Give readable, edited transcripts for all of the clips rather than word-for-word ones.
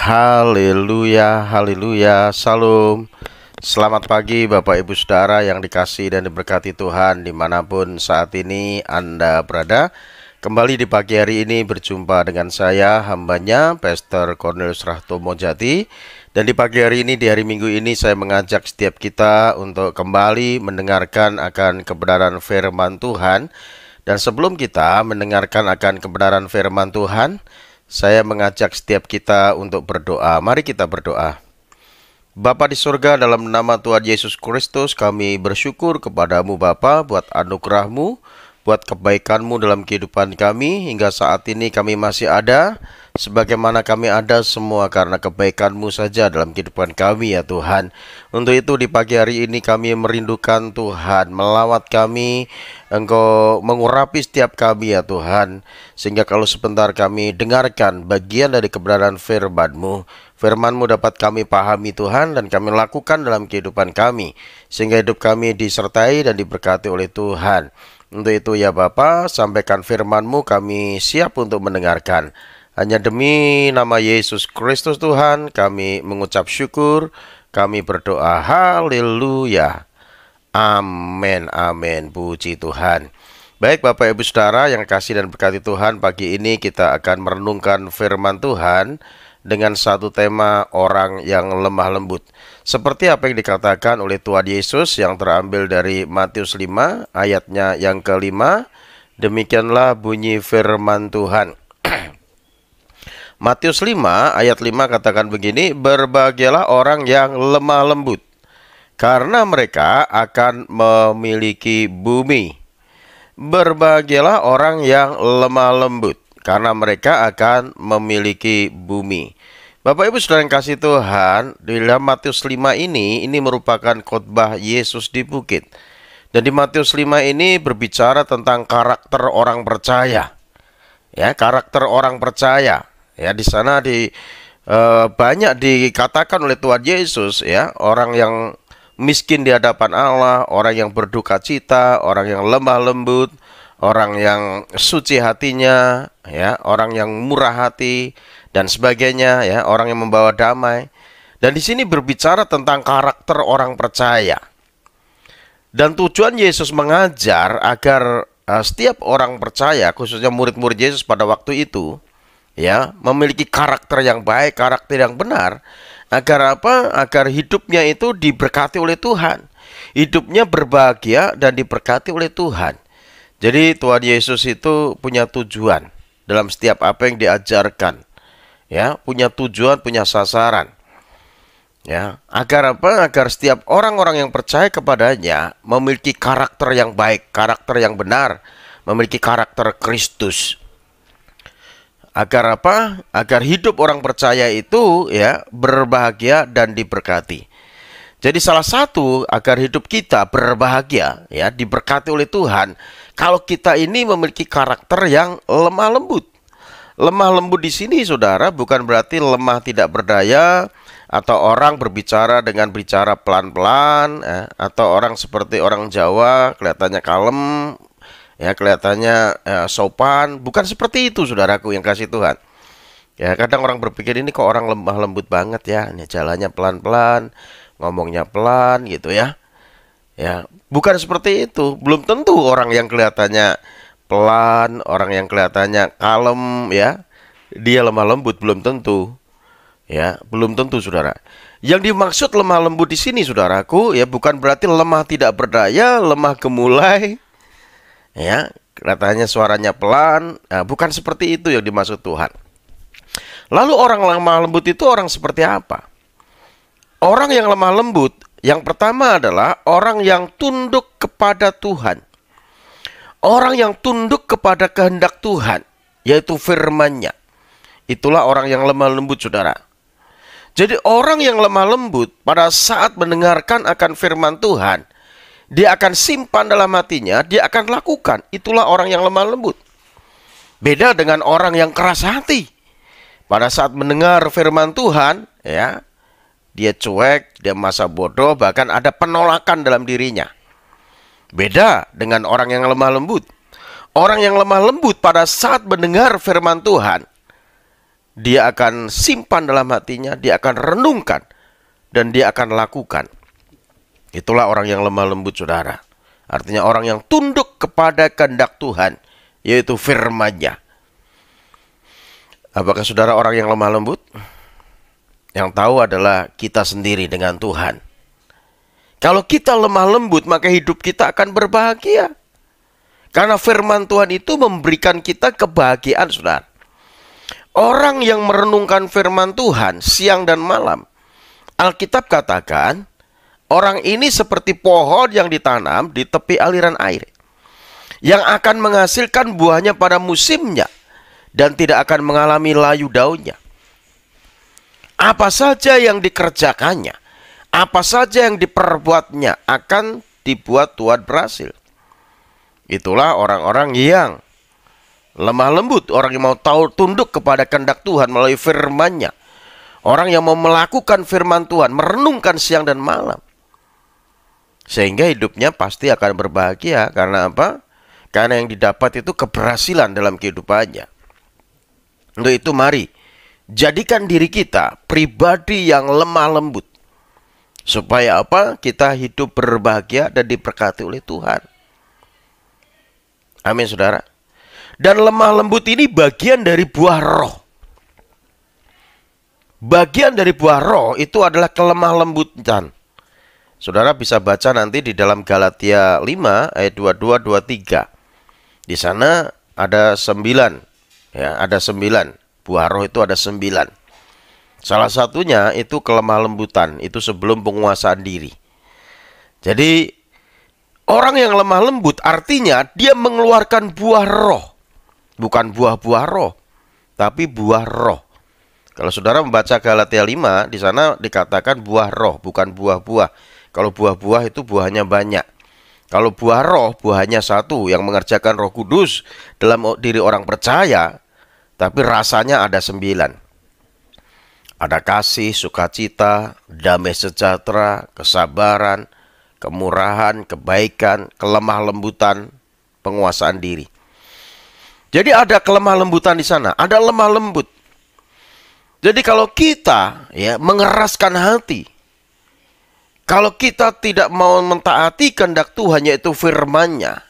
Haleluya, haleluya, salam. Selamat pagi Bapak Ibu Saudara yang dikasihi dan diberkati Tuhan dimanapun saat ini Anda berada. Kembali di pagi hari ini berjumpa dengan saya, hambanya, Pastor Cornelius Rahtomo Jati. Dan di pagi hari ini, di hari Minggu ini, saya mengajak setiap kita untuk kembali mendengarkan akan kebenaran firman Tuhan. Dan sebelum kita mendengarkan akan kebenaran firman Tuhan, saya mengajak setiap kita untuk berdoa. Mari kita berdoa. Bapa di surga, dalam nama Tuhan Yesus Kristus, kami bersyukur kepadamu Bapa buat anugerah-Mu, buat kebaikan-Mu dalam kehidupan kami. Hingga saat ini kami masih ada, sebagaimana kami ada semua karena kebaikan-Mu saja dalam kehidupan kami ya Tuhan. Untuk itu di pagi hari ini kami merindukan Tuhan, melawat kami, Engkau mengurapi setiap kami ya Tuhan. Sehingga kalau sebentar kami dengarkan bagian dari kebenaran firman-Mu, firman-Mu dapat kami pahami Tuhan dan kami lakukan dalam kehidupan kami, sehingga hidup kami disertai dan diberkati oleh Tuhan. Untuk itu ya Bapa, sampaikan firman-Mu, kami siap untuk mendengarkan. Hanya demi nama Yesus Kristus Tuhan kami mengucap syukur, kami berdoa. Haleluya. Amin, amin, puji Tuhan. Baik Bapak Ibu Saudara yang kasih dan berkati Tuhan, pagi ini kita akan merenungkan firman Tuhan dengan satu tema orang yang lemah lembut. Seperti apa yang dikatakan oleh Tuhan Yesus yang terambil dari Matius 5 ayatnya yang kelima. Demikianlah bunyi firman Tuhan. Matius 5 ayat 5 katakan begini, berbahagialah orang yang lemah lembut, karena mereka akan memiliki bumi. Berbahagialah orang yang lemah lembut, karena mereka akan memiliki bumi. Bapak Ibu Saudara yang kasih Tuhan, di dalam Matius 5 ini merupakan khotbah Yesus di bukit. Dan di Matius 5 ini berbicara tentang karakter orang percaya. Ya, karakter orang percaya. Ya, di sana banyak dikatakan oleh Tuhan Yesus ya, orang yang miskin di hadapan Allah, orang yang berduka cita, orang yang lemah lembut, orang yang suci hatinya, ya, orang yang murah hati dan sebagainya, ya, orang yang membawa damai. Dan di sini berbicara tentang karakter orang percaya. Dan tujuan Yesus mengajar agar setiap orang percaya, khususnya murid-murid Yesus pada waktu itu, ya, memiliki karakter yang baik, karakter yang benar. Agar apa? Agar hidupnya itu diberkati oleh Tuhan. Hidupnya berbahagia dan diberkati oleh Tuhan. Jadi Tuhan Yesus itu punya tujuan dalam setiap apa yang diajarkan. Ya, punya tujuan, punya sasaran. Ya, agar apa? Agar setiap orang-orang yang percaya kepadanya memiliki karakter yang baik, karakter yang benar, memiliki karakter Kristus. Agar apa? Agar hidup orang percaya itu ya berbahagia dan diberkati. Jadi salah satu agar hidup kita berbahagia ya diberkati oleh Tuhan, kalau kita ini memiliki karakter yang lemah lembut. Lemah lembut di sini Saudara bukan berarti lemah tidak berdaya, atau orang berbicara dengan bicara pelan-pelan ya, atau orang seperti orang Jawa kelihatannya kalem, ya, kelihatannya sopan. Bukan seperti itu saudaraku yang kasih Tuhan. Ya, kadang orang berpikir ini kok orang lemah lembut banget ya, ini jalannya pelan-pelan, ngomongnya pelan gitu ya. Ya, bukan seperti itu. Belum tentu orang yang kelihatannya pelan, orang yang kelihatannya kalem ya, dia lemah lembut, belum tentu. Ya, belum tentu Saudara. Yang dimaksud lemah lembut di sini saudaraku ya bukan berarti lemah tidak berdaya, lemah gemulai. Ya, katanya suaranya pelan. Nah, bukan seperti itu yang dimaksud Tuhan. Lalu orang lemah lembut itu orang seperti apa? Orang yang lemah lembut, yang pertama adalah orang yang tunduk kepada Tuhan. Orang yang tunduk kepada kehendak Tuhan, yaitu firman-Nya. Itulah orang yang lemah lembut, Saudara. Jadi orang yang lemah lembut pada saat mendengarkan akan firman Tuhan, dia akan simpan dalam hatinya, dia akan lakukan. Itulah orang yang lemah lembut. Beda dengan orang yang keras hati. Pada saat mendengar firman Tuhan, ya, dia cuek, dia masa bodoh, bahkan ada penolakan dalam dirinya. Beda dengan orang yang lemah lembut. Orang yang lemah lembut pada saat mendengar firman Tuhan, dia akan simpan dalam hatinya, dia akan renungkan, dan dia akan lakukan. Itulah orang yang lemah lembut, saudara. Artinya orang yang tunduk kepada kehendak Tuhan, yaitu firman-Nya. Apakah saudara orang yang lemah lembut? Yang tahu adalah kita sendiri dengan Tuhan. Kalau kita lemah lembut, maka hidup kita akan berbahagia. Karena firman Tuhan itu memberikan kita kebahagiaan, saudara. Orang yang merenungkan firman Tuhan siang dan malam, Alkitab katakan, orang ini seperti pohon yang ditanam di tepi aliran air, yang akan menghasilkan buahnya pada musimnya, dan tidak akan mengalami layu daunnya. Apa saja yang dikerjakannya, apa saja yang diperbuatnya, akan dibuat Tuhan berhasil. Itulah orang-orang yang lemah lembut, orang yang mau tahu tunduk kepada kehendak Tuhan melalui firman-Nya. Orang yang mau melakukan firman Tuhan, merenungkan siang dan malam. Sehingga hidupnya pasti akan berbahagia. Karena apa? Karena yang didapat itu keberhasilan dalam kehidupannya. Untuk itu mari, jadikan diri kita pribadi yang lemah lembut. Supaya apa? Kita hidup berbahagia dan diberkati oleh Tuhan. Amin, saudara. Dan lemah lembut ini bagian dari buah roh. Bagian dari buah roh itu adalah kelemah lembutan. Saudara bisa baca nanti di dalam Galatia 5 ayat 22-23. Di sana ada 9. Ya, ada 9. Buah roh itu ada 9. Salah satunya itu kelemah lembutan. Itu sebelum penguasaan diri. Jadi orang yang lemah lembut artinya dia mengeluarkan buah roh. Bukan buah-buah roh, tapi buah roh. Kalau saudara membaca Galatia 5, di sana dikatakan buah roh, bukan buah-buah. Kalau buah-buah itu buahnya banyak. Kalau buah roh, buahnya satu, yang mengerjakan Roh Kudus dalam diri orang percaya, tapi rasanya ada 9. Ada kasih, sukacita, damai sejahtera, kesabaran, kemurahan, kebaikan, kelemah lembutan, penguasaan diri. Jadi ada kelemah lembutan di sana, ada lemah lembut. Jadi kalau kita mengeraskan hati, kalau kita tidak mau mentaati kehendak Tuhan yaitu firman-Nya,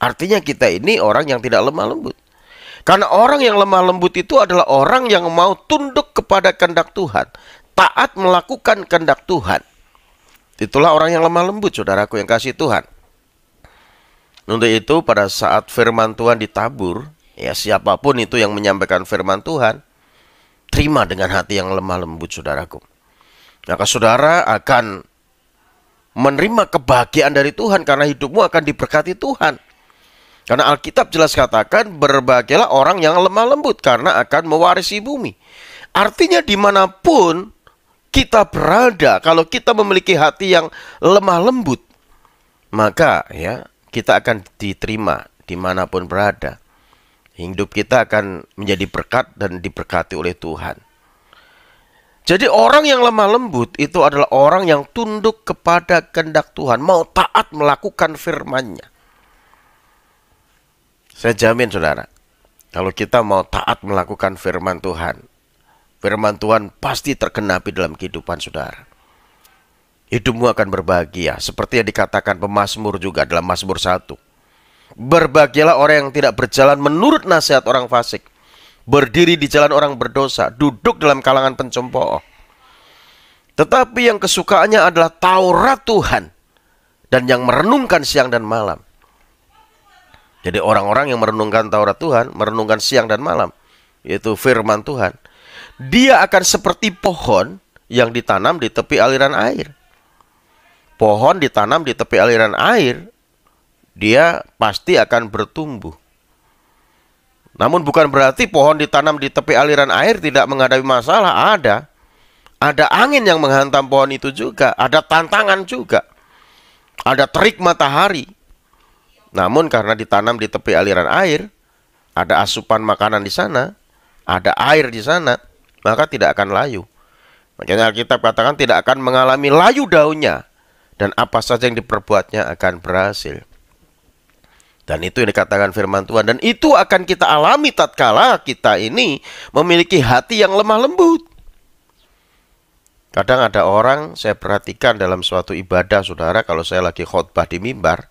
artinya kita ini orang yang tidak lemah lembut. Karena orang yang lemah lembut itu adalah orang yang mau tunduk kepada kehendak Tuhan, taat melakukan kehendak Tuhan. Itulah orang yang lemah lembut, saudaraku yang kasih Tuhan. Untuk itu pada saat firman Tuhan ditabur, siapapun itu yang menyampaikan firman Tuhan, terima dengan hati yang lemah lembut, saudaraku. Maka saudara akan menerima kebahagiaan dari Tuhan karena hidupmu akan diberkati Tuhan. Karena Alkitab jelas katakan, berbahagialah orang yang lemah lembut karena akan mewarisi bumi. Artinya dimanapun kita berada, kalau kita memiliki hati yang lemah lembut, maka kita akan diterima dimanapun berada. Hidup kita akan menjadi berkat dan diberkati oleh Tuhan. Jadi orang yang lemah lembut itu adalah orang yang tunduk kepada kehendak Tuhan, mau taat melakukan firman-Nya. Saya jamin saudara, kalau kita mau taat melakukan firman Tuhan pasti tergenapi dalam kehidupan saudara. Hidupmu akan berbahagia, seperti yang dikatakan pemazmur juga dalam Mazmur 1. Berbahagialah orang yang tidak berjalan menurut nasihat orang fasik, berdiri di jalan orang berdosa, duduk dalam kalangan pencemooh. Tetapi yang kesukaannya adalah Taurat Tuhan, dan yang merenungkan siang dan malam. Jadi orang-orang yang merenungkan Taurat Tuhan, merenungkan siang dan malam, yaitu firman Tuhan, dia akan seperti pohon yang ditanam di tepi aliran air. Pohon ditanam di tepi aliran air, dia pasti akan bertumbuh. Namun bukan berarti pohon ditanam di tepi aliran air tidak menghadapi masalah. Ada angin yang menghantam pohon itu juga, ada tantangan juga, ada terik matahari. Namun karena ditanam di tepi aliran air, ada asupan makanan di sana, ada air di sana, maka tidak akan layu. Makanya Alkitab katakan tidak akan mengalami layu daunnya, dan apa saja yang diperbuatnya akan berhasil. Dan itu yang dikatakan firman Tuhan. Dan itu akan kita alami tatkala kita ini memiliki hati yang lemah lembut. Kadang ada orang, saya perhatikan dalam suatu ibadah, saudara, kalau saya lagi khotbah di mimbar,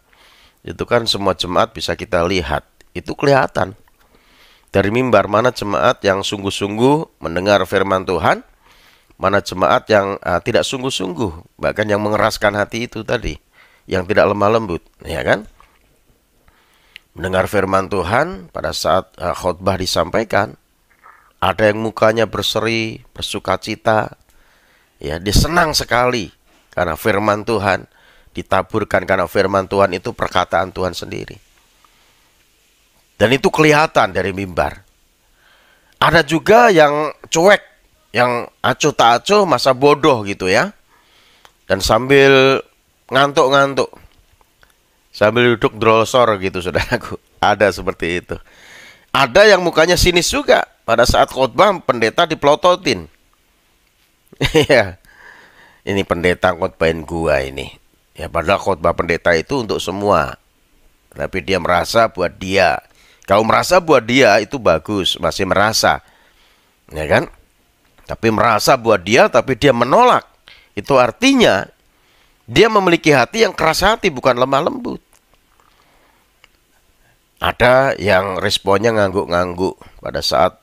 itu kan semua jemaat bisa kita lihat. Itu kelihatan. Dari mimbar mana jemaat yang sungguh-sungguh mendengar firman Tuhan, mana jemaat yang tidak sungguh-sungguh, bahkan yang mengeraskan hati itu tadi, yang tidak lemah lembut, ya kan? Mendengar firman Tuhan pada saat khotbah disampaikan, ada yang mukanya berseri, bersukacita, ya, dia senang sekali karena firman Tuhan ditaburkan, karena firman Tuhan itu perkataan Tuhan sendiri. Dan itu kelihatan dari mimbar. Ada juga yang cuek, yang acuh tak acuh, masa bodoh gitu ya. Dan sambil ngantuk-ngantuk, sambil duduk drolsor gitu, saudaraku. Ada seperti itu. Ada yang mukanya sinis juga. Pada saat khotbah pendeta dipelototin. Iya. Ini pendeta khotbahin gua ini. Ya, padahal khotbah pendeta itu untuk semua. Tapi dia merasa buat dia. Kalau merasa buat dia itu bagus, masih merasa. Ya kan? Tapi merasa buat dia, tapi dia menolak. Itu artinya dia memiliki hati yang keras hati, bukan lemah lembut. Ada yang responnya ngangguk-ngangguk pada saat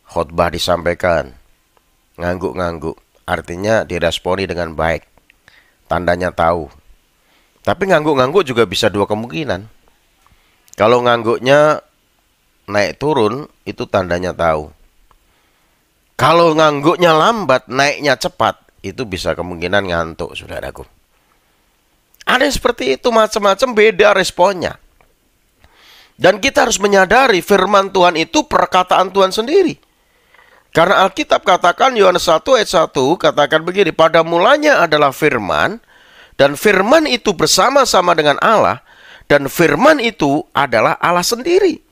khotbah disampaikan. Ngangguk-ngangguk. Artinya diresponi dengan baik. Tandanya tahu. Tapi ngangguk-ngangguk juga bisa dua kemungkinan. Kalau ngangguknya naik turun, itu tandanya tahu. Kalau ngangguknya lambat, naiknya cepat, itu bisa kemungkinan ngantuk, saudaraku. Ada yang seperti itu, macam-macam beda responnya. Dan kita harus menyadari firman Tuhan itu perkataan Tuhan sendiri. Karena Alkitab katakan, Yohanes 1 ayat 1 katakan begini, pada mulanya adalah firman, dan firman itu bersama-sama dengan Allah, dan firman itu adalah Allah sendiri.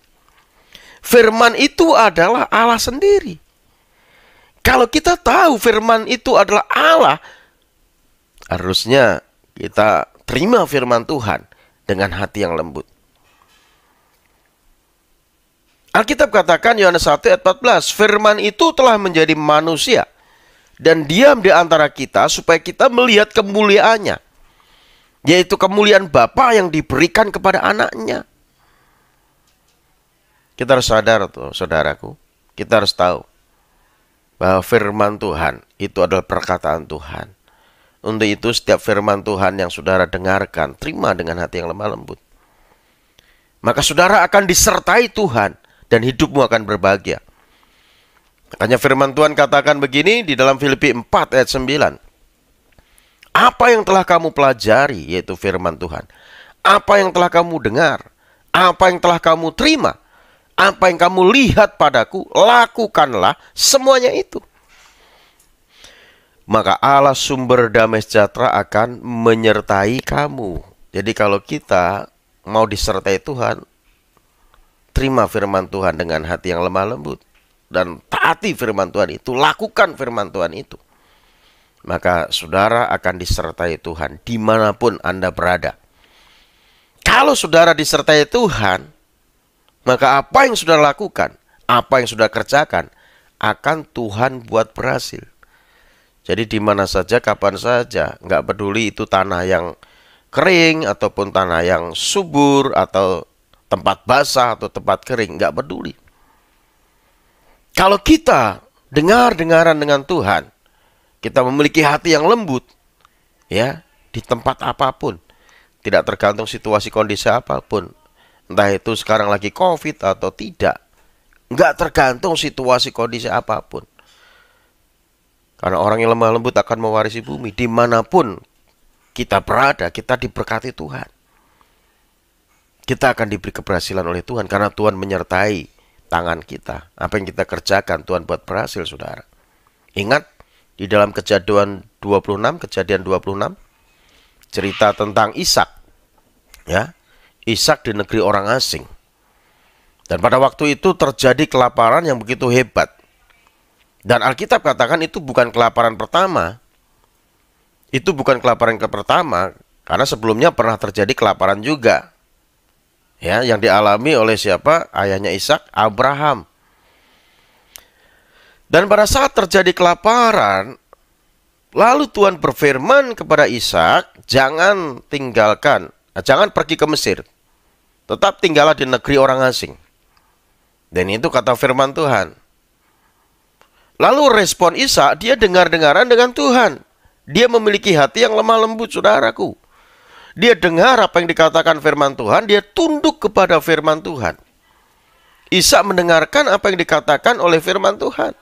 Firman itu adalah Allah sendiri. Kalau kita tahu firman itu adalah Allah, harusnya kita terima firman Tuhan dengan hati yang lembut. Alkitab katakan Yohanes 1 ayat 14, firman itu telah menjadi manusia dan diam di antara kita supaya kita melihat kemuliaannya, yaitu kemuliaan Bapa yang diberikan kepada anaknya. Kita harus sadar tuh, saudaraku. Kita harus tahu bahwa firman Tuhan itu adalah perkataan Tuhan. Untuk itu setiap firman Tuhan yang saudara dengarkan, terima dengan hati yang lemah lembut. Maka saudara akan disertai Tuhan dan hidupmu akan berbahagia. Makanya firman Tuhan katakan begini di dalam Filipi 4 ayat 9. Apa yang telah kamu pelajari, yaitu firman Tuhan. Apa yang telah kamu dengar. Apa yang telah kamu terima. Apa yang kamu lihat padaku, lakukanlah semuanya itu. Maka Allah sumber damai sejahtera akan menyertai kamu. Jadi kalau kita mau disertai Tuhan, terima firman Tuhan dengan hati yang lemah lembut. Dan taati firman Tuhan itu, lakukan firman Tuhan itu. Maka saudara akan disertai Tuhan dimanapun Anda berada. Kalau saudara disertai Tuhan, maka apa yang sudah lakukan, apa yang sudah kerjakan, akan Tuhan buat berhasil. Jadi di mana saja, kapan saja, nggak peduli itu tanah yang kering, ataupun tanah yang subur, atau tempat basah, atau tempat kering, nggak peduli. Kalau kita dengar-dengaran dengan Tuhan, kita memiliki hati yang lembut, ya, di tempat apapun, tidak tergantung situasi kondisi apapun. Entah itu sekarang lagi COVID atau tidak. Nggak tergantung situasi kondisi apapun. Karena orang yang lemah lembut akan mewarisi bumi. Dimanapun kita berada, kita diberkati Tuhan. Kita akan diberi keberhasilan oleh Tuhan. Karena Tuhan menyertai tangan kita. Apa yang kita kerjakan, Tuhan buat berhasil, saudara. Ingat, di dalam kejadian 26, cerita tentang Ishak. Ya, Ishak di negeri orang asing. Dan pada waktu itu terjadi kelaparan yang begitu hebat. Dan Alkitab katakan itu bukan kelaparan pertama. Itu bukan kelaparan pertama, karena sebelumnya pernah terjadi kelaparan juga. Ya, yang dialami oleh siapa? Ayahnya Ishak, Abraham. Dan pada saat terjadi kelaparan, lalu Tuhan berfirman kepada Ishak, jangan jangan pergi ke Mesir. Tetap tinggallah di negeri orang asing. Dan itu kata firman Tuhan. Lalu respon Ishak, dia dengar-dengaran dengan Tuhan. Dia memiliki hati yang lemah lembut, saudaraku. Dia dengar apa yang dikatakan firman Tuhan, dia tunduk kepada firman Tuhan. Ishak mendengarkan apa yang dikatakan oleh firman Tuhan.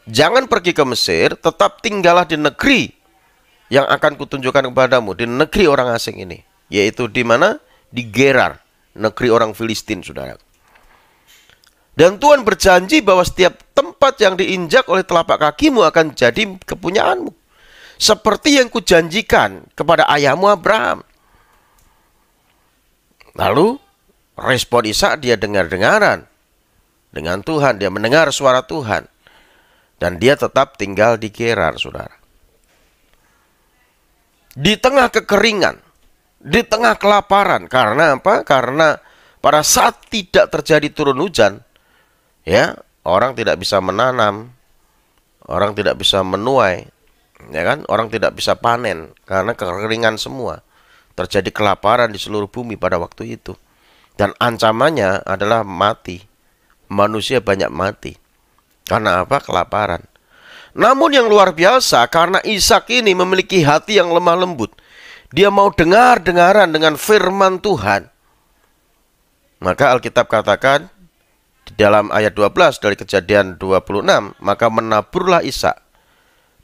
Jangan pergi ke Mesir, tetap tinggallah di negeri yang akan kutunjukkan kepadamu, di negeri orang asing ini. Yaitu di mana? Di Gerar, negeri orang Filistin, saudara. Dan Tuhan berjanji bahwa setiap tempat yang diinjak oleh telapak kakimu akan jadi kepunyaanmu. Seperti yang kujanjikan kepada ayahmu Abraham. Lalu respon Ishak, dia dengar-dengaran dengan Tuhan. Dia mendengar suara Tuhan. Dan dia tetap tinggal di Gerar, saudara. Di tengah kekeringan, di tengah kelaparan. Karena apa? Karena pada saat tidak terjadi turun hujan, ya, orang tidak bisa menanam, orang tidak bisa menuai, ya kan? Orang tidak bisa panen karena kekeringan semua. Terjadi kelaparan di seluruh bumi pada waktu itu. Dan ancamannya adalah mati. Manusia banyak mati. Karena apa? Kelaparan. Namun yang luar biasa, karena Ishak ini memiliki hati yang lemah lembut. Dia mau dengar-dengaran dengan firman Tuhan. Maka Alkitab katakan di dalam ayat 12 dari Kejadian 26, maka menaburlah Ishak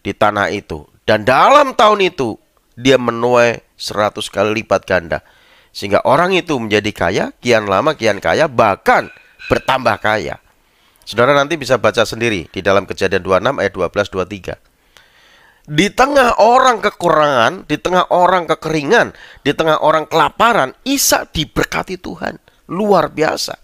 di tanah itu. Dan dalam tahun itu dia menuai 100 kali lipat ganda. Sehingga orang itu menjadi kaya, kian lama kian kaya, bahkan bertambah kaya. Saudara nanti bisa baca sendiri di dalam Kejadian 26 ayat 12-23. Di tengah orang kekurangan, di tengah orang kekeringan, di tengah orang kelaparan, Ishak diberkati Tuhan. Luar biasa.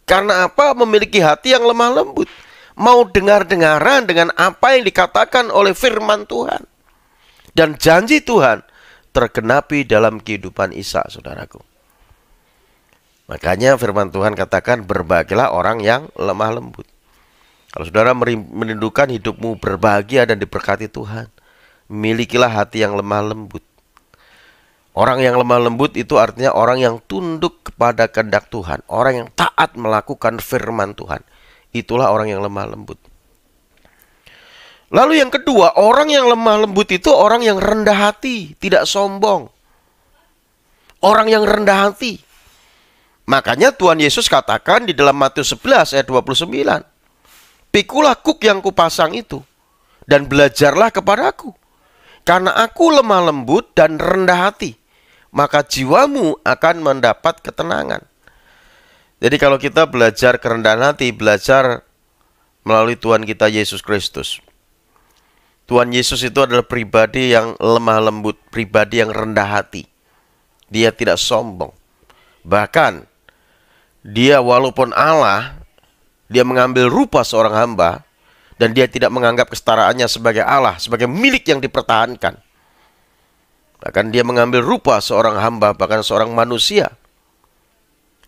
Karena apa? Memiliki hati yang lemah lembut. Mau dengar-dengaran dengan apa yang dikatakan oleh firman Tuhan. Dan janji Tuhan tergenapi dalam kehidupan Ishak, saudaraku. Makanya firman Tuhan katakan, berbahagialah orang yang lemah lembut. Kalau saudara merindukan hidupmu berbahagia dan diberkati Tuhan, milikilah hati yang lemah lembut. Orang yang lemah lembut itu artinya orang yang tunduk kepada kehendak Tuhan. Orang yang taat melakukan firman Tuhan. Itulah orang yang lemah lembut. Lalu yang kedua, orang yang lemah lembut itu orang yang rendah hati, tidak sombong. Orang yang rendah hati. Makanya Tuhan Yesus katakan di dalam Matius 11 ayat 29. Pikulah kuk yang kupasang itu, dan belajarlah kepadaku. Karena aku lemah lembut dan rendah hati, maka jiwamu akan mendapat ketenangan. Jadi kalau kita belajar kerendahan hati, belajar melalui Tuhan kita Yesus Kristus. Tuhan Yesus itu adalah pribadi yang lemah lembut, pribadi yang rendah hati. Dia tidak sombong. Bahkan, dia walaupun Allah, dia mengambil rupa seorang hamba, dan dia tidak menganggap kesetaraannya sebagai Allah, sebagai milik yang dipertahankan. Bahkan dia mengambil rupa seorang hamba, bahkan seorang manusia.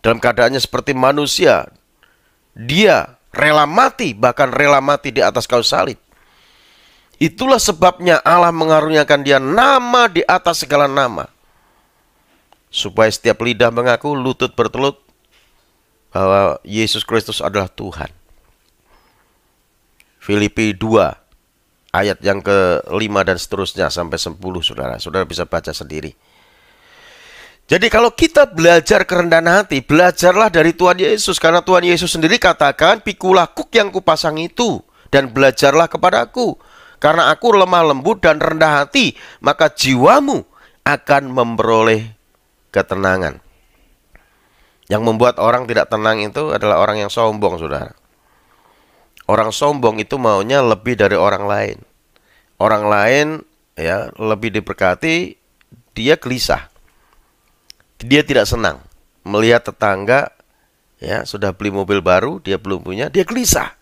Dalam keadaannya seperti manusia, dia rela mati, bahkan rela mati di atas kayu salib. Itulah sebabnya Allah mengaruniakan dia nama di atas segala nama. Supaya setiap lidah mengaku, lutut bertelut, bahwa Yesus Kristus adalah Tuhan. Filipi 2 ayat yang ke-5 dan seterusnya sampai 10, saudara. Saudara bisa baca sendiri. Jadi kalau kita belajar kerendahan hati, belajarlah dari Tuhan Yesus. Karena Tuhan Yesus sendiri katakan, pikulah kuk yang kupasang itu, dan belajarlah kepadaku. Karena aku lemah lembut dan rendah hati, maka jiwamu akan memperoleh ketenangan. Yang membuat orang tidak tenang itu adalah orang yang sombong, saudara. Orang sombong itu maunya lebih dari orang lain. Orang lain ya lebih diberkati, dia gelisah. Dia tidak senang melihat tetangga ya sudah beli mobil baru, dia belum punya, dia gelisah.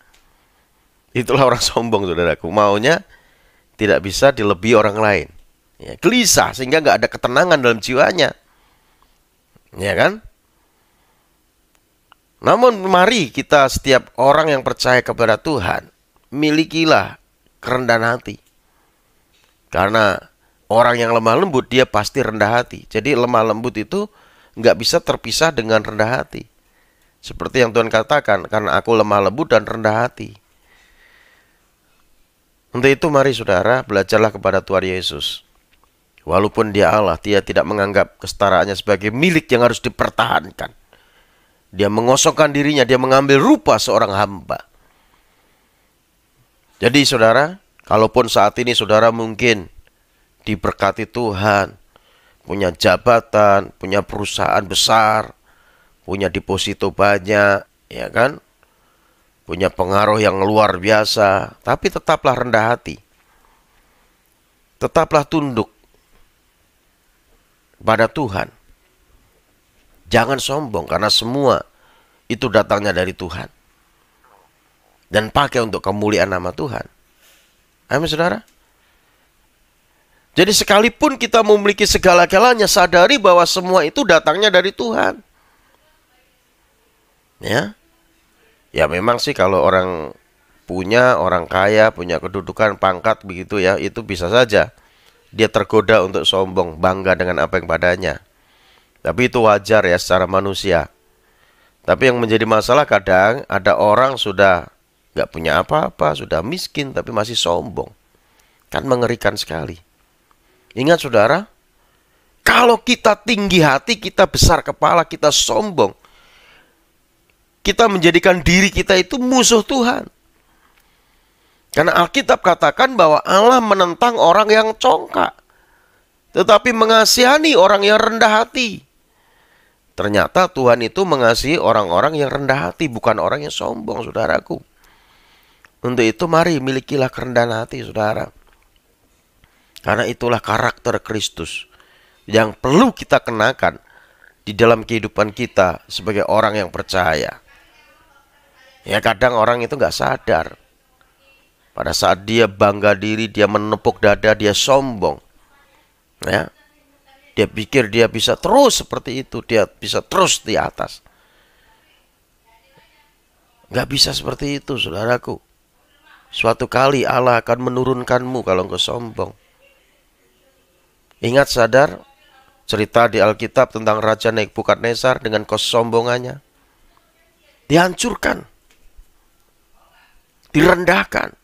Itulah orang sombong, saudaraku. Maunya tidak bisa dilebihi orang lain. Ya, gelisah sehingga nggak ada ketenangan dalam jiwanya. Ya kan? Namun mari kita setiap orang yang percaya kepada Tuhan, milikilah kerendahan hati. Karena orang yang lemah lembut dia pasti rendah hati. Jadi lemah lembut itu nggak bisa terpisah dengan rendah hati. Seperti yang Tuhan katakan, karena aku lemah lembut dan rendah hati. Untuk itu mari saudara, belajarlah kepada Tuhan Yesus. Walaupun dia Allah, dia tidak menganggap kesetaraannya sebagai milik yang harus dipertahankan. Dia mengosongkan dirinya, dia mengambil rupa seorang hamba. Jadi saudara, kalaupun saat ini saudara mungkin diberkati Tuhan, punya jabatan, punya perusahaan besar, punya deposito banyak, ya kan? Punya pengaruh yang luar biasa, tapi tetaplah rendah hati. Tetaplah tunduk pada Tuhan. Jangan sombong, karena semua itu datangnya dari Tuhan. Dan pakai untuk kemuliaan nama Tuhan. Amin saudara. Jadi sekalipun kita memiliki segala-galanya, sadari bahwa semua itu datangnya dari Tuhan. Ya memang sih kalau orang punya, orang kaya, punya kedudukan, pangkat begitu ya, itu bisa saja dia tergoda untuk sombong, bangga dengan apa yang padanya. Tapi itu wajar ya secara manusia. Tapi yang menjadi masalah kadang ada orang sudah nggak punya apa-apa, sudah miskin tapi masih sombong. Kan mengerikan sekali. Ingat saudara, kalau kita tinggi hati, kita besar kepala, kita sombong, kita menjadikan diri kita itu musuh Tuhan. Karena Alkitab katakan bahwa Allah menentang orang yang congkak, tetapi mengasihani orang yang rendah hati. Ternyata Tuhan itu mengasihi orang-orang yang rendah hati, bukan orang yang sombong, saudaraku. Untuk itu mari milikilah kerendahan hati, saudara. Karena itulah karakter Kristus yang perlu kita kenakan di dalam kehidupan kita sebagai orang yang percaya. Ya kadang orang itu nggak sadar. Pada saat dia bangga diri, dia menepuk dada, dia sombong. Ya. Dia pikir dia bisa terus seperti itu, dia bisa terus di atas. Nggak bisa seperti itu, saudaraku. Suatu kali Allah akan menurunkanmu kalau engkau sombong. Ingat sadar cerita di Alkitab tentang Raja Nebukadnezar dengan kesombongannya. Dihancurkan. Direndahkan.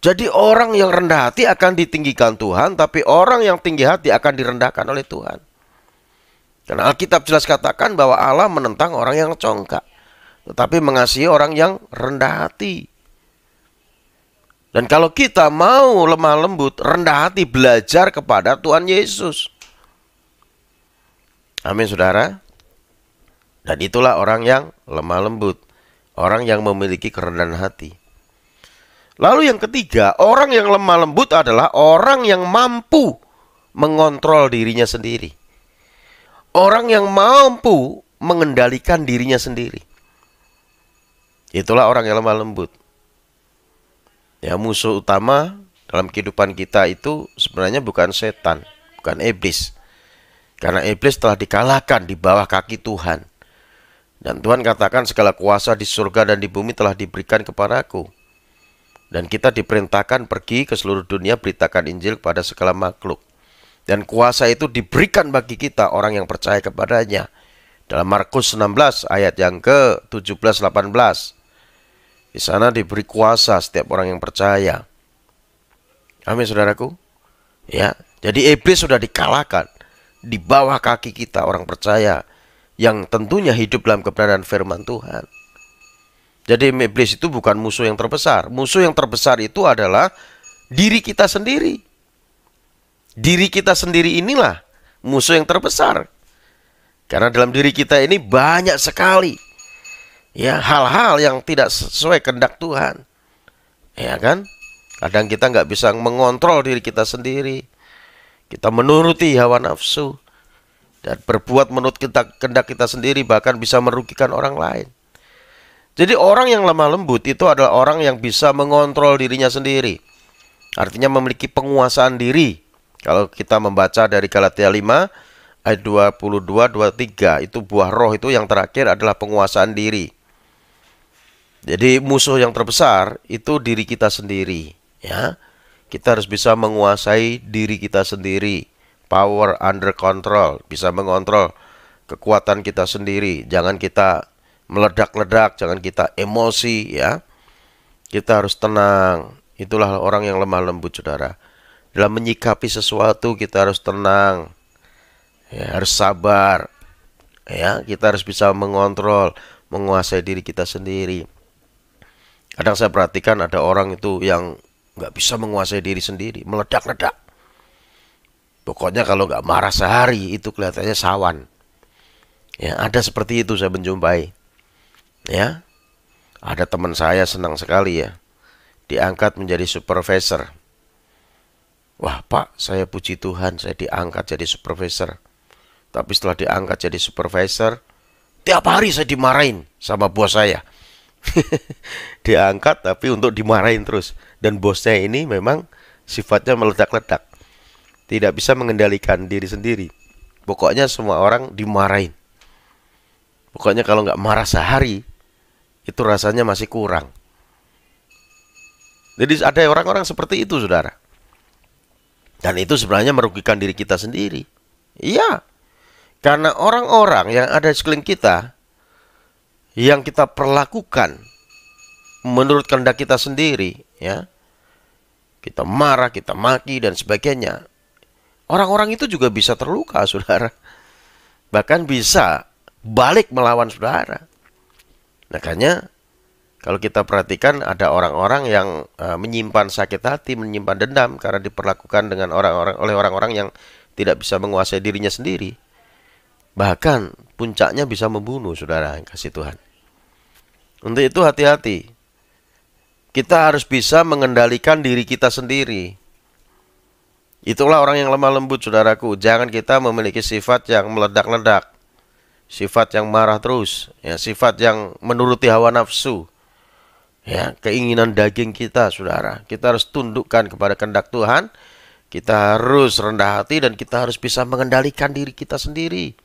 Jadi orang yang rendah hati akan ditinggikan Tuhan, tapi orang yang tinggi hati akan direndahkan oleh Tuhan. Karena Alkitab jelas katakan bahwa Allah menentang orang yang congkak, tetapi mengasihi orang yang rendah hati. Dan kalau kita mau lemah lembut, rendah hati, belajar kepada Tuhan Yesus. Amin saudara. Dan itulah orang yang lemah lembut, orang yang memiliki kerendahan hati. Lalu yang ketiga, orang yang lemah lembut adalah orang yang mampu mengontrol dirinya sendiri. Orang yang mampu mengendalikan dirinya sendiri. Itulah orang yang lemah lembut. Ya, musuh utama dalam kehidupan kita itu sebenarnya bukan setan, bukan iblis. Karena iblis telah dikalahkan di bawah kaki Tuhan. Dan Tuhan katakan segala kuasa di surga dan di bumi telah diberikan kepadaku. Dan kita diperintahkan pergi ke seluruh dunia, beritakan Injil kepada segala makhluk. Dan kuasa itu diberikan bagi kita orang yang percaya kepadanya. Dalam Markus 16 ayat yang ke-17-18. Di sana diberi kuasa setiap orang yang percaya. Amin saudaraku. Ya, jadi iblis sudah dikalahkan di bawah kaki kita orang percaya yang tentunya hidup dalam kebenaran firman Tuhan. Jadi iblis itu bukan musuh yang terbesar. Musuh yang terbesar itu adalah diri kita sendiri. Diri kita sendiri inilah musuh yang terbesar. Karena dalam diri kita ini banyak sekali ya hal-hal yang tidak sesuai kehendak Tuhan. Ya kan? Kadang kita nggak bisa mengontrol diri kita sendiri. Kita menuruti hawa nafsu dan berbuat menurut kehendak kita sendiri, bahkan bisa merugikan orang lain. Jadi orang yang lemah lembut itu adalah orang yang bisa mengontrol dirinya sendiri. Artinya memiliki penguasaan diri. Kalau kita membaca dari Galatia 5 ayat 22, 23, itu buah roh itu yang terakhir adalah penguasaan diri. Jadi musuh yang terbesar itu diri kita sendiri, ya. Kita harus bisa menguasai diri kita sendiri. Power under control, bisa mengontrol kekuatan kita sendiri. Jangan kita meledak-ledak, jangan kita emosi, ya. Kita harus tenang. Itulah orang yang lemah lembut, saudara. Dalam menyikapi sesuatu kita harus tenang, ya, harus sabar, ya. Kita harus bisa mengontrol, menguasai diri kita sendiri. Kadang saya perhatikan ada orang itu yang nggak bisa menguasai diri sendiri, meledak-ledak. Pokoknya kalau nggak marah sehari itu kelihatannya sawan. Ya, ada seperti itu saya menjumpai. Ya, ada teman saya senang sekali ya, diangkat menjadi supervisor. Wah Pak, saya puji Tuhan saya diangkat jadi supervisor. Tapi setelah diangkat jadi supervisor, tiap hari saya dimarahin sama bos saya. Diangkat tapi untuk dimarahin terus. Dan bosnya ini memang sifatnya meledak-ledak, tidak bisa mengendalikan diri sendiri. Pokoknya semua orang dimarahin. Pokoknya kalau nggak marah sehari, itu rasanya masih kurang. Jadi ada orang-orang seperti itu, saudara. Dan itu sebenarnya merugikan diri kita sendiri. Iya, karena orang-orang yang ada di sekeliling kita, yang kita perlakukan menurut kehendak kita sendiri, ya, kita marah, kita maki dan sebagainya. Orang-orang itu juga bisa terluka, saudara. Bahkan bisa balik melawan saudara. Makanya kalau kita perhatikan ada orang-orang yang menyimpan sakit hati, menyimpan dendam karena diperlakukan dengan oleh orang-orang yang tidak bisa menguasai dirinya sendiri. Bahkan puncaknya bisa membunuh, saudara yang kasih Tuhan. Untuk itu hati-hati. Kita harus bisa mengendalikan diri kita sendiri. Itulah orang yang lemah lembut, saudaraku. Jangan kita memiliki sifat yang meledak-ledak, sifat yang marah terus, ya, sifat yang menuruti hawa nafsu, ya, keinginan daging kita, saudara. Kita harus tundukkan kepada kehendak Tuhan. Kita harus rendah hati dan kita harus bisa mengendalikan diri kita sendiri.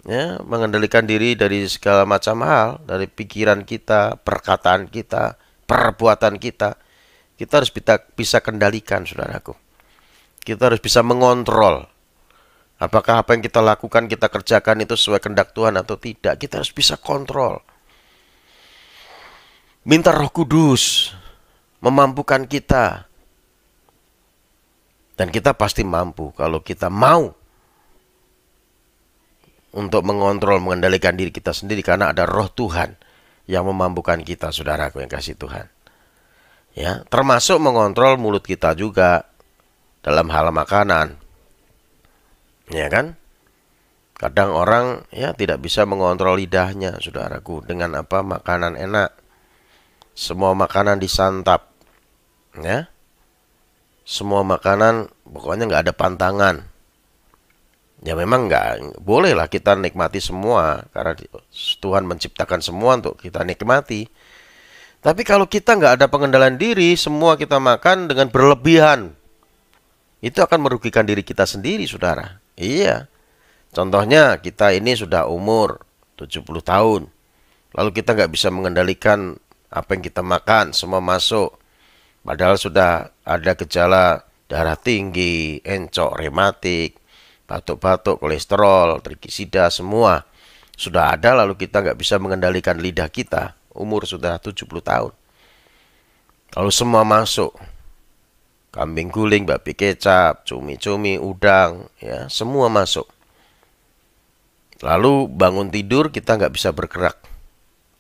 Ya, mengendalikan diri dari segala macam hal, dari pikiran kita, perkataan kita, perbuatan kita. Kita harus bisa kendalikan, saudaraku. Kita harus bisa mengontrol. Apakah apa yang kita lakukan, kita kerjakan itu sesuai kehendak Tuhan atau tidak. Kita harus bisa kontrol. Minta Roh Kudus memampukan kita. Dan kita pasti mampu kalau kita mau untuk mengontrol, mengendalikan diri kita sendiri. Karena ada Roh Tuhan yang memampukan kita, saudaraku yang kasih Tuhan. Ya, termasuk mengontrol mulut kita juga dalam hal makanan. Ya kan? Kadang orang ya tidak bisa mengontrol lidahnya, saudaraku, dengan apa makanan enak. Semua makanan disantap, ya. Semua makanan pokoknya nggak ada pantangan. Ya memang nggak bolehlah kita nikmati semua karena Tuhan menciptakan semua untuk kita nikmati. Tapi kalau kita nggak ada pengendalian diri, semua kita makan dengan berlebihan, itu akan merugikan diri kita sendiri, saudara. Iya. Contohnya kita ini sudah umur 70 tahun. Lalu kita nggak bisa mengendalikan apa yang kita makan, semua masuk. Padahal sudah ada gejala darah tinggi, encok, rematik, batuk-batuk, kolesterol, trigisida, semua sudah ada. Lalu kita nggak bisa mengendalikan lidah kita, umur sudah 70 tahun. Lalu semua masuk. Kambing guling, babi kecap, cumi-cumi, udang, ya, semua masuk. Lalu bangun tidur kita nggak bisa bergerak,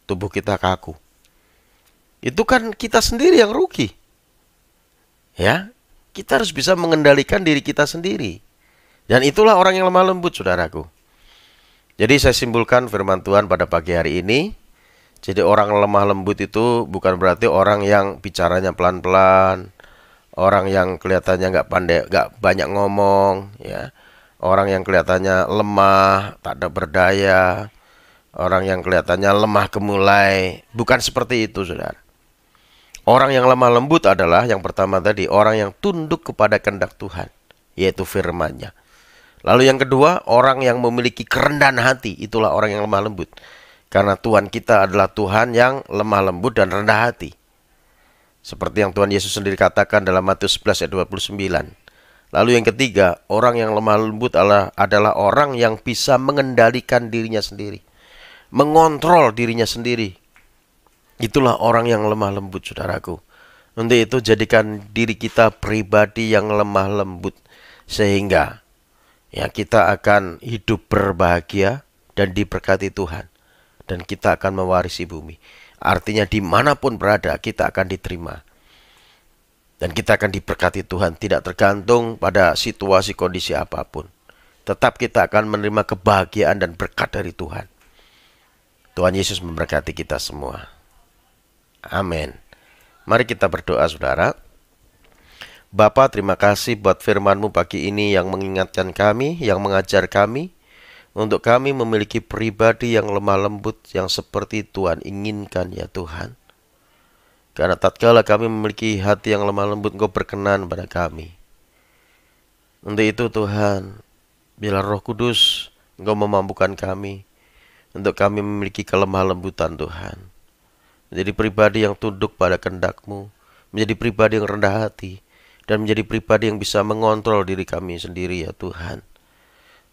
tubuh kita kaku. Itu kan kita sendiri yang rugi. Ya, kita harus bisa mengendalikan diri kita sendiri. Dan itulah orang yang lemah lembut, saudaraku. Jadi saya simpulkan firman Tuhan pada pagi hari ini. Jadi orang lemah lembut itu bukan berarti orang yang bicaranya pelan-pelan, orang yang kelihatannya nggak pandai, nggak banyak ngomong, ya. Orang yang kelihatannya lemah, tak ada berdaya, orang yang kelihatannya lemah gemulai. Bukan seperti itu, saudara. Orang yang lemah lembut adalah yang pertama tadi, orang yang tunduk kepada kehendak Tuhan, yaitu firman-Nya. Lalu yang kedua, orang yang memiliki kerendahan hati, itulah orang yang lemah lembut. Karena Tuhan kita adalah Tuhan yang lemah lembut dan rendah hati. Seperti yang Tuhan Yesus sendiri katakan dalam Matius 11 ayat 29. Lalu yang ketiga, orang yang lemah lembut adalah orang yang bisa mengendalikan dirinya sendiri. Mengontrol dirinya sendiri. Itulah orang yang lemah lembut, saudaraku. Untuk itu jadikan diri kita pribadi yang lemah lembut. Sehingga ya kita akan hidup berbahagia dan diberkati Tuhan. Dan kita akan mewarisi bumi. Artinya dimanapun berada kita akan diterima. Dan kita akan diberkati Tuhan, tidak tergantung pada situasi kondisi apapun. Tetap kita akan menerima kebahagiaan dan berkat dari Tuhan. Tuhan Yesus memberkati kita semua. Amin. Mari kita berdoa, saudara. Bapa, terima kasih buat firman-Mu pagi ini yang mengingatkan kami, yang mengajar kami, untuk kami memiliki pribadi yang lemah lembut yang seperti Tuhan inginkan ya Tuhan. Karena tatkala kami memiliki hati yang lemah lembut, Engkau berkenan pada kami. Untuk itu Tuhan, biarlah Roh Kudus Engkau memampukan kami, untuk kami memiliki kelemah lembutan Tuhan. Menjadi pribadi yang tunduk pada kehendak-Mu, menjadi pribadi yang rendah hati, dan menjadi pribadi yang bisa mengontrol diri kami sendiri ya Tuhan.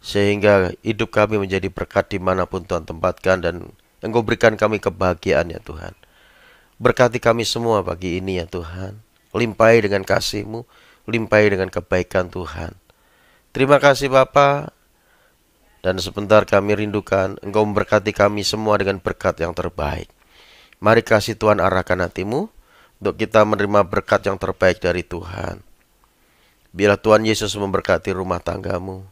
Sehingga hidup kami menjadi berkat dimanapun Tuhan tempatkan, dan Engkau berikan kami kebahagiaan ya Tuhan. Berkati kami semua pagi ini ya Tuhan. Limpahi dengan kasih-Mu, limpahi dengan kebaikan Tuhan. Terima kasih Bapa. Dan sebentar kami rindukan Engkau memberkati kami semua dengan berkat yang terbaik. Mari kasih Tuhan arahkan hati-Mu untuk kita menerima berkat yang terbaik dari Tuhan. Biarlah Tuhan Yesus memberkati rumah tanggamu.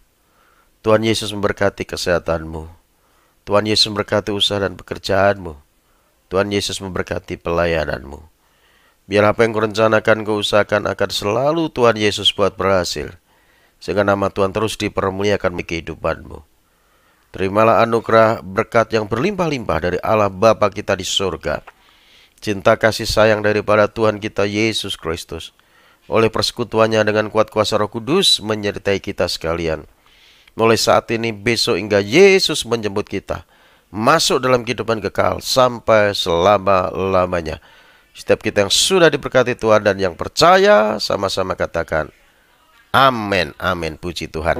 Tuhan Yesus memberkati kesehatanmu. Tuhan Yesus memberkati usaha dan pekerjaanmu. Tuhan Yesus memberkati pelayananmu. Biar apa yang kau rencanakan, kau usahakan akan selalu Tuhan Yesus buat berhasil. Sehingga nama Tuhan terus dipermuliakan di kehidupanmu. Terimalah anugerah berkat yang berlimpah-limpah dari Allah Bapa kita di surga. Cinta kasih sayang daripada Tuhan kita Yesus Kristus. Oleh persekutuannya dengan kuat kuasa Roh Kudus menyertai kita sekalian. Mulai saat ini, besok hingga Yesus menjemput kita. Masuk dalam kehidupan kekal sampai selama-lamanya. Setiap kita yang sudah diberkati Tuhan dan yang percaya, sama-sama katakan, amin, amin, puji Tuhan.